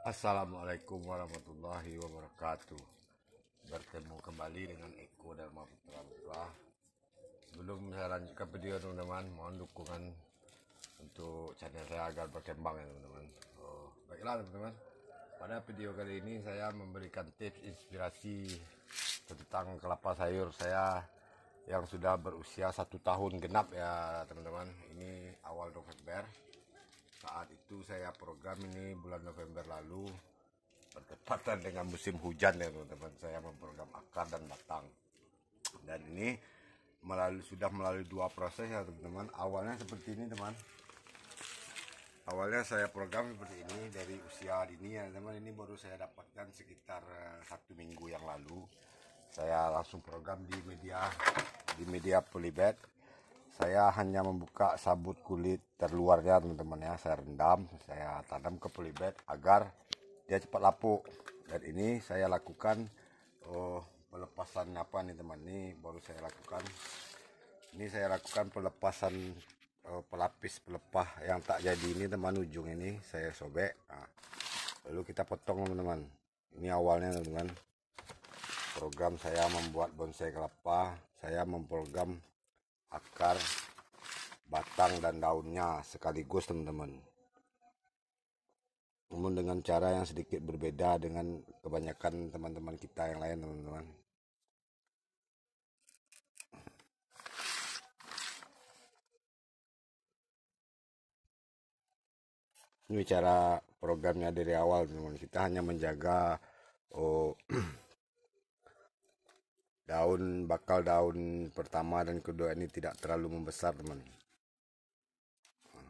Assalamualaikum warahmatullahi wabarakatuh. Bertemu kembali dengan Eko Dharma Putra Putra. Sebelum saya lanjutkan video teman-teman, mohon dukungan untuk channel saya agar berkembang ya teman-teman. Baiklah teman-teman, pada video kali ini saya memberikan tips inspirasi tentang kelapa sayur saya yang sudah berusia 1 tahun genap ya teman-teman. Ini awal November. Saat itu saya program ini bulan November lalu, bertepatan dengan musim hujan ya teman-teman. Saya memprogram akar dan batang, dan ini sudah melalui 2 proses ya teman-teman. Awalnya seperti ini teman. Awalnya saya program seperti ini dari usia dini ya teman. Ini baru saya dapatkan sekitar 1 minggu yang lalu. Saya langsung program di media polybag. Saya hanya membuka sabut kulit terluarnya teman-teman ya. Saya rendam, saya tanam ke polybag agar dia cepat lapuk. Dan ini saya lakukan pelepasan apa nih teman, ini baru saya lakukan. Ini saya lakukan pelepasan pelapis pelepah yang tak jadi ini teman. Ujung ini saya sobek. Lalu kita potong teman-teman. Ini awalnya teman-teman. Program saya membuat bonsai kelapa, saya memprogram akar, batang dan daunnya sekaligus teman-teman. Namun dengan cara yang sedikit berbeda dengan kebanyakan teman-teman kita yang lain teman-teman. Ini cara programnya dari awal teman-teman. Kita hanya menjaga bakal daun pertama dan kedua ini tidak terlalu membesar teman.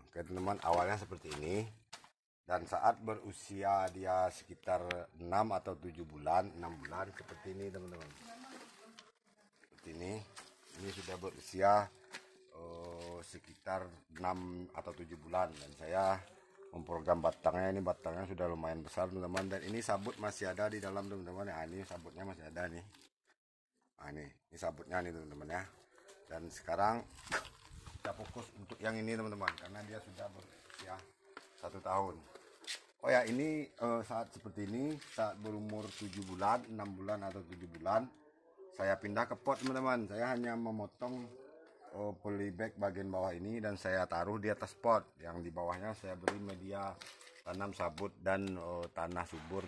Oke teman-teman, awalnya seperti ini. Dan saat berusia dia sekitar 6 atau 7 bulan, 6 bulan seperti ini teman-teman. Seperti ini sudah berusia sekitar 6 atau 7 bulan, dan saya memprogram batangnya. Ini batangnya sudah lumayan besar teman-teman, dan ini sabut masih ada di dalam teman-teman ya. Ini sabutnya masih ada nih. Ini sabutnya nih teman-teman ya. Dan sekarang kita fokus untuk yang ini teman-teman, karena dia sudah berusia 1 tahun. Oh ya, ini saat seperti ini, saat berumur 7 bulan, 6 bulan atau 7 bulan, saya pindah ke pot teman-teman. Saya hanya memotong polybag bagian bawah ini dan saya taruh di atas pot. Yang di bawahnya saya beri media tanam sabut dan tanah subur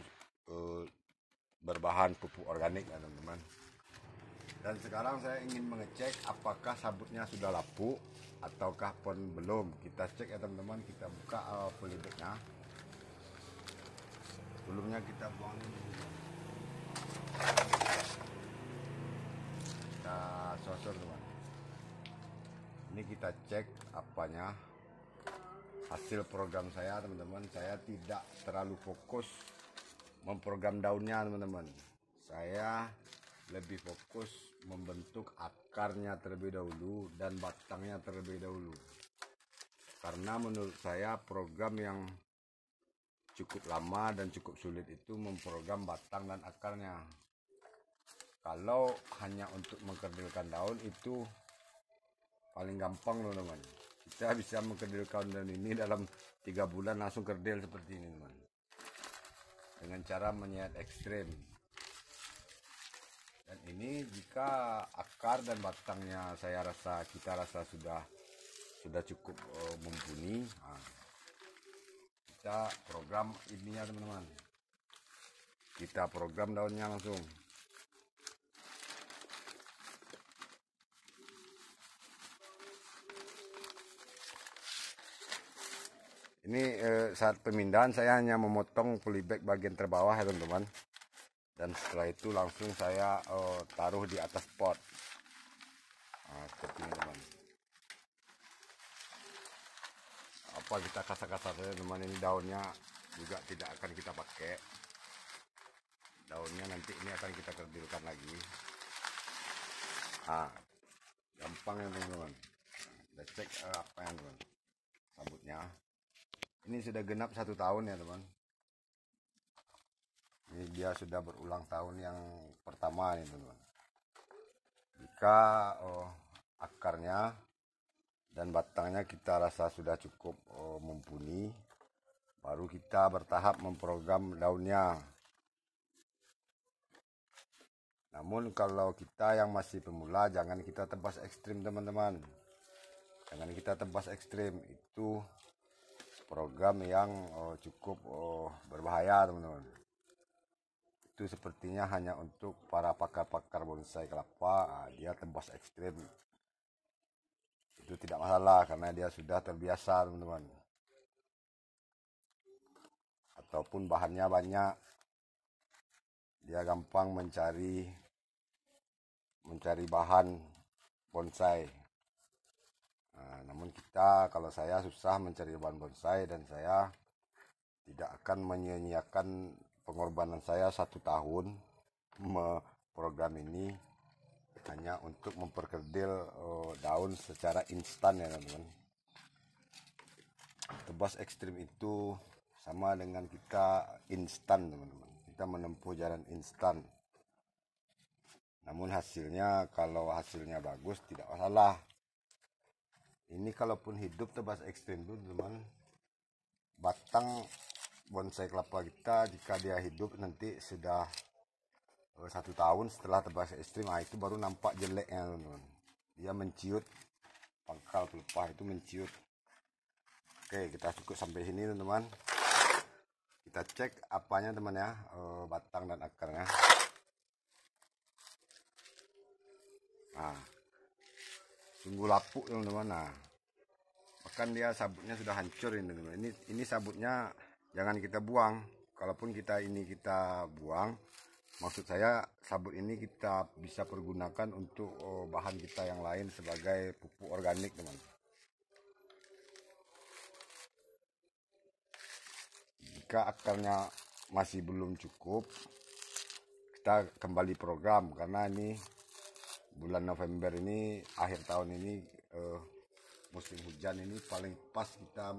berbahan pupuk organik ya teman-teman. Dan sekarang saya ingin mengecek apakah sabutnya sudah lapuk ataukah pun belum. Kita cek ya teman-teman. Kita buka polybagnya. Sebelumnya kita buang ini. Kita sosor teman. Ini kita cek apanya hasil program saya teman-teman. Saya tidak terlalu fokus memprogram daunnya teman-teman. Saya lebih fokus membentuk akarnya terlebih dahulu dan batangnya terlebih dahulu, karena menurut saya program yang cukup lama dan cukup sulit itu memprogram batang dan akarnya. Kalau hanya untuk mengkerdilkan daun itu paling gampang teman-teman. Kita bisa mengkerdilkan daun ini dalam 3 bulan langsung kerdil seperti ini teman, dengan cara menyayat ekstrim. Dan ini jika akar dan batangnya kita rasa sudah cukup mumpuni, kita program ininya teman-teman. Kita program daunnya langsung. Ini saat pemindahan saya hanya memotong polybag bagian terbawah ya teman-teman. Dan setelah itu langsung saya taruh di atas pot. Seperti ini teman. Apa kita kasar-kasar saja teman. Ini daunnya juga tidak akan kita pakai. Daunnya nanti ini akan kita kerdilkan lagi. Gampang ya teman-teman. Kita cek apa yang teman. Sabutnya. Ini sudah genap 1 tahun ya teman. Ini dia sudah berulang tahun yang pertama nih teman-teman. Jika akarnya dan batangnya kita rasa sudah cukup mumpuni, baru kita bertahap memprogram daunnya. Namun kalau kita yang masih pemula, jangan kita tebas ekstrim teman-teman. Jangan kita tebas ekstrim, itu program yang cukup berbahaya teman-teman. Itu sepertinya hanya untuk para pakar-pakar bonsai kelapa. Dia tebas ekstrim, itu tidak masalah karena dia sudah terbiasa teman-teman, ataupun bahannya banyak, dia gampang mencari bahan bonsai. Nah, namun kalau saya susah mencari bahan bonsai, dan saya tidak akan menyia-nyiakan pengorbanan saya 1 tahun program ini hanya untuk memperkerdil daun secara instan ya teman-teman. Tebas ekstrim itu sama dengan kita instan teman-teman, kita menempuh jalan instan. Namun hasilnya, kalau hasilnya bagus tidak masalah. Ini kalaupun hidup tebas ekstrim itu teman, batang bonsai kelapa kita jika dia hidup nanti sudah 1 tahun setelah tebas ekstrim, itu baru nampak jeleknya teman-teman. Dia menciut, pangkal pelepah itu menciut. Oke, kita cukup sampai sini teman-teman. Kita cek apanya teman ya, batang dan akarnya. Nah, sungguh lapuk teman-teman. Nah, bahkan dia sabutnya sudah hancur ini teman-teman. Ini sabutnya jangan kita buang. Kalaupun kita buang, maksud saya sabut ini kita bisa pergunakan untuk bahan kita yang lain sebagai pupuk organik teman. Jika akarnya masih belum cukup, kita kembali program, karena ini bulan November ini, akhir tahun ini, musim hujan ini paling pas kita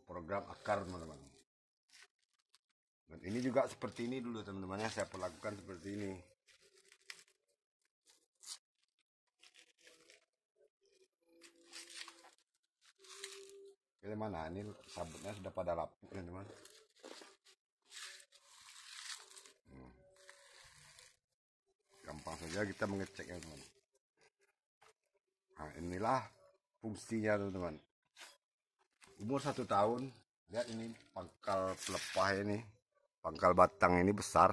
program akar teman-teman. Dan ini juga seperti ini dulu teman-teman ya, saya perlakukan seperti ini. Bagaimana ini sabutnya sudah pada lapuk teman-teman. Gampang saja kita mengeceknya teman. Nah, inilah fungsinya teman-teman. Umur 1 tahun, lihat ini pangkal pelepah ini, pangkal batang ini besar.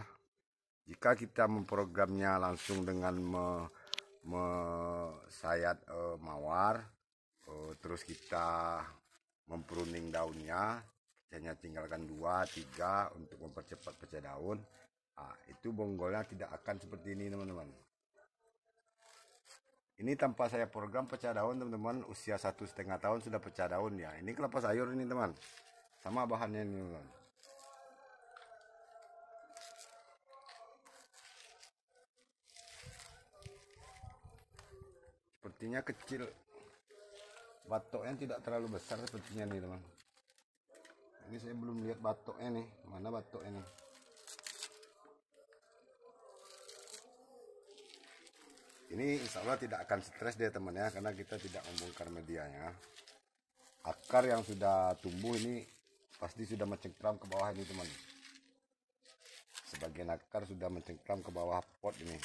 Jika kita memprogramnya langsung dengan sayat mawar, terus kita mempruning daunnya, hanya tinggalkan 2-3 untuk mempercepat pecah daun. Nah, itu bonggolnya tidak akan seperti ini teman-teman. Ini tanpa saya program pecah daun teman-teman, usia 1,5 tahun sudah pecah daun ya. Ini kelapa sayur ini teman, sama bahannya ini teman. Sepertinya kecil, batoknya tidak terlalu besar sepertinya nih teman. Ini saya belum lihat batoknya nih, mana batoknya nih. Ini insya Allah tidak akan stres deh teman ya, karena kita tidak membongkar medianya. Akar yang sudah tumbuh ini pasti sudah mencengkram ke bawah ini teman. Sebagian akar sudah mencengkram ke bawah pot ini.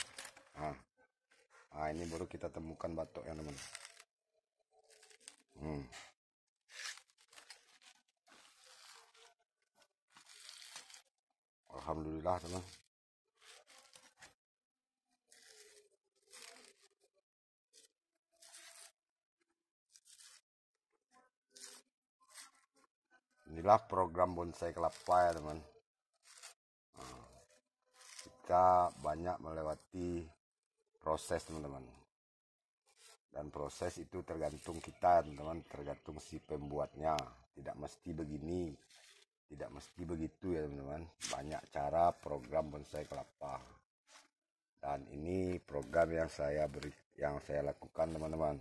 Nah, ini baru kita temukan batoknya teman. Alhamdulillah teman. Inilah program bonsai kelapa ya teman. Kita banyak melewati proses teman-teman, dan proses itu tergantung kita teman-teman, tergantung si pembuatnya. Tidak mesti begini, tidak mesti begitu ya teman-teman. Banyak cara program bonsai kelapa, dan ini program yang saya lakukan teman-teman.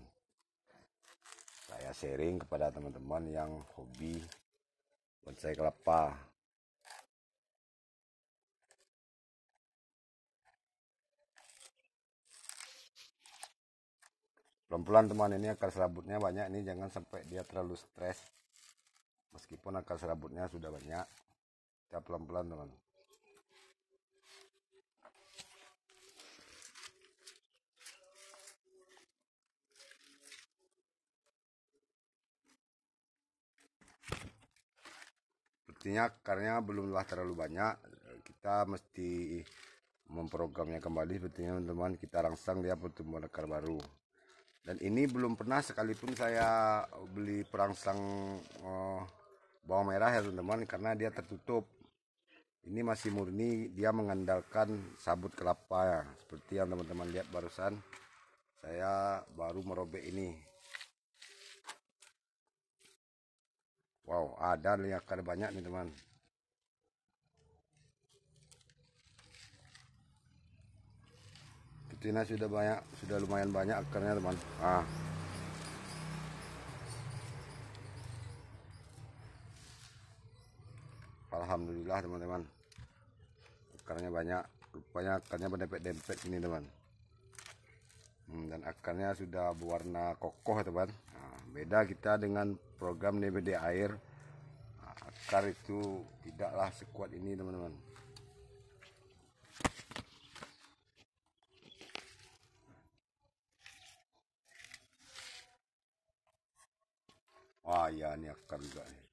Saya sharing kepada teman-teman yang hobi bonsai kelapa. Pelan-pelan teman, ini akar serabutnya banyak, ini jangan sampai dia terlalu stres. Meskipun akar serabutnya sudah banyak, kita pelan-pelan teman. Sepertinya akarnya belumlah terlalu banyak, kita mesti memprogramnya kembali. Sepertinya teman-teman, kita rangsang dia pertumbuhan akar baru. Dan ini belum pernah sekalipun saya beli perangsang bawang merah ya teman-teman, karena dia tertutup. Ini masih murni, dia mengandalkan sabut kelapa ya, seperti yang teman-teman lihat barusan. Saya baru merobek ini. Wow, ada nih akar banyak nih teman. Betina sudah banyak, sudah lumayan banyak akarnya teman. Alhamdulillah teman-teman, akarnya banyak. Rupanya akarnya berdempet-dempet ini teman. Dan akarnya sudah berwarna kokoh teman. Beda kita dengan program media air. Akar itu tidaklah sekuat ini teman-teman. Wah ya, ini akar juga nih.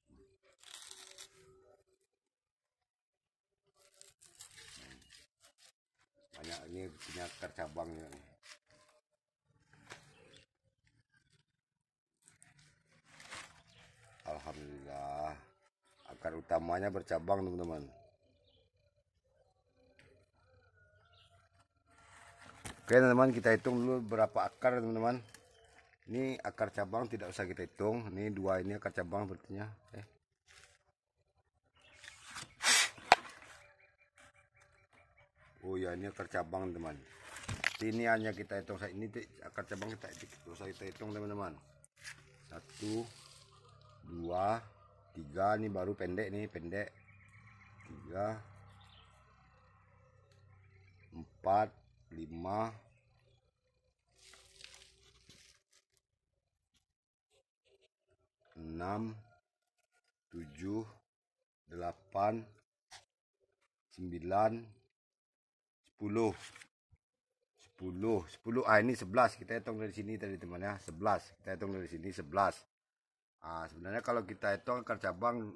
Banyak ini punya akar cabangnya nih. Alhamdulillah, akar utamanya bercabang teman-teman. Oke teman-teman, kita hitung dulu berapa akar teman-teman. Ini akar cabang tidak usah kita hitung. Ini dua, ini akar cabang sepertinya. Oh ya, ini akar cabang teman. Ini hanya kita hitung. Ini akar cabang kita usah kita hitung teman-teman. 1, 2, 3. Ini baru pendek nih, pendek. 3, 4, 5, 6, 7, 8, 9, 10. 10. Ini 11. Kita hitung dari sini tadi teman ya. 11. Kita hitung dari sini 11. Sebenarnya kalau kita hitung akar cabang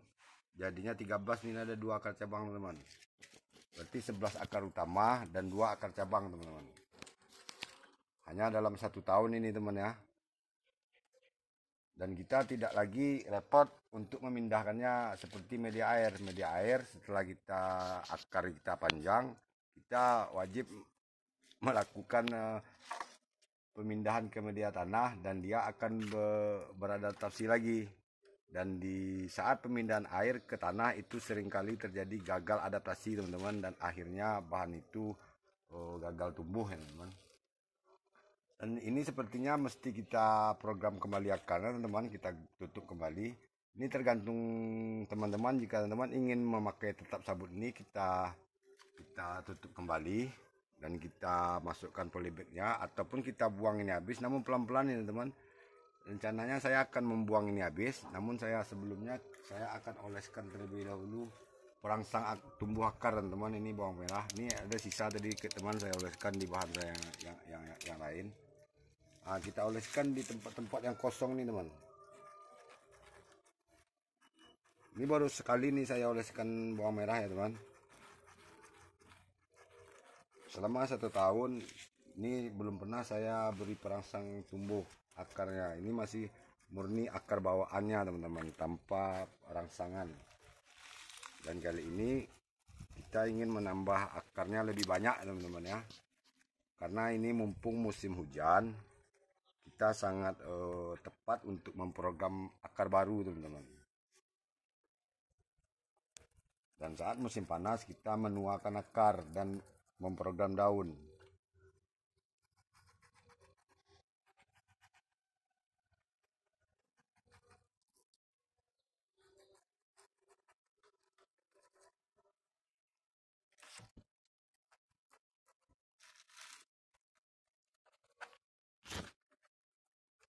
jadinya 13. Ini ada 2 akar cabang teman-teman. Berarti 11 akar utama dan 2 akar cabang teman-teman. Hanya dalam 1 tahun ini teman ya. Dan kita tidak lagi repot untuk memindahkannya seperti media air. Media air setelah kita akar kita panjang, kita wajib melakukan pemindahan ke media tanah dan dia akan beradaptasi lagi. Dan di saat pemindahan air ke tanah itu seringkali terjadi gagal adaptasi teman-teman, dan akhirnya bahan itu gagal tumbuh ya teman-teman. Dan ini sepertinya mesti kita program kembali akarnya teman-teman, kita tutup kembali. Ini tergantung teman-teman, jika teman-teman ingin memakai tetap sabut ini, kita tutup kembali dan kita masukkan polybagnya, ataupun kita buang ini habis. Namun pelan-pelan ini teman, rencananya saya akan membuang ini habis, namun sebelumnya saya akan oleskan terlebih dahulu perangsang tumbuh akar teman-teman. Ini bawang merah, ini ada sisa tadi ke teman, saya oleskan di bahan saya yang lain. Kita oleskan di tempat-tempat yang kosong nih teman. Ini baru sekali nih saya oleskan bawang merah ya teman. Selama 1 tahun ini belum pernah saya beri perangsang tumbuh akarnya. Ini masih murni akar bawaannya teman-teman, tanpa rangsangan. Dan kali ini kita ingin menambah akarnya lebih banyak teman-teman ya. Karena ini mumpung musim hujan, kita sangat tepat untuk memprogram akar baru teman-teman. Dan saat musim panas kita menuakan akar dan memprogram daun.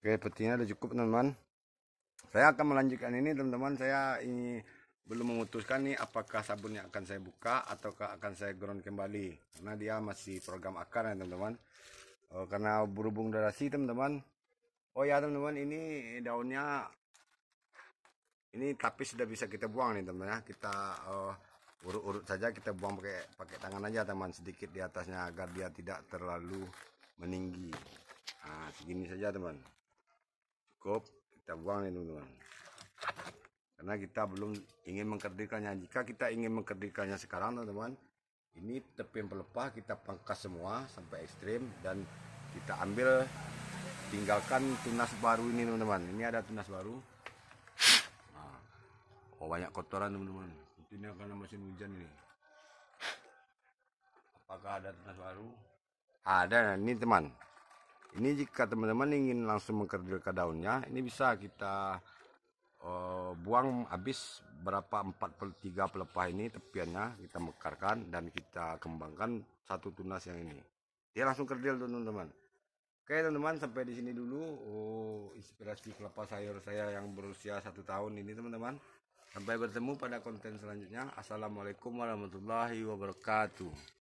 Oke, petinya udah cukup teman-teman. Saya akan melanjutkan ini teman-teman. Saya ini belum memutuskan nih apakah sabunnya akan saya buka ataukah akan saya ground kembali, karena dia masih program akar ya teman-teman. Karena berhubung durasi teman-teman. Oh ya teman-teman, ini daunnya ini tapi sudah bisa kita buang nih teman ya. Kita urut-urut saja, kita buang pakai tangan aja teman, sedikit di atasnya agar dia tidak terlalu meninggi. Nah, segini saja teman, cukup kita buang nih teman-teman, karena kita belum ingin mengkerdilkannya. Jika kita ingin mengkerdilkannya sekarang teman-teman, ini tepi pelepah kita pangkas semua sampai ekstrim dan kita ambil, tinggalkan tunas baru ini teman-teman. Ini ada tunas baru. Oh, banyak kotoran teman-teman, ini karena musim hujan ini. Apakah ada tunas baru? Ada ini teman. Ini jika teman-teman ingin langsung mengkerdilkan daunnya, ini bisa kita buang habis berapa 3 pelepah ini tepiannya, kita mekarkan dan kita kembangkan satu tunas yang ini. Dia langsung kerdil teman-teman. Oke teman-teman, sampai di sini dulu inspirasi kelapa sayur saya yang berusia 1 tahun ini teman-teman. Sampai bertemu pada konten selanjutnya. Assalamualaikum warahmatullahi wabarakatuh.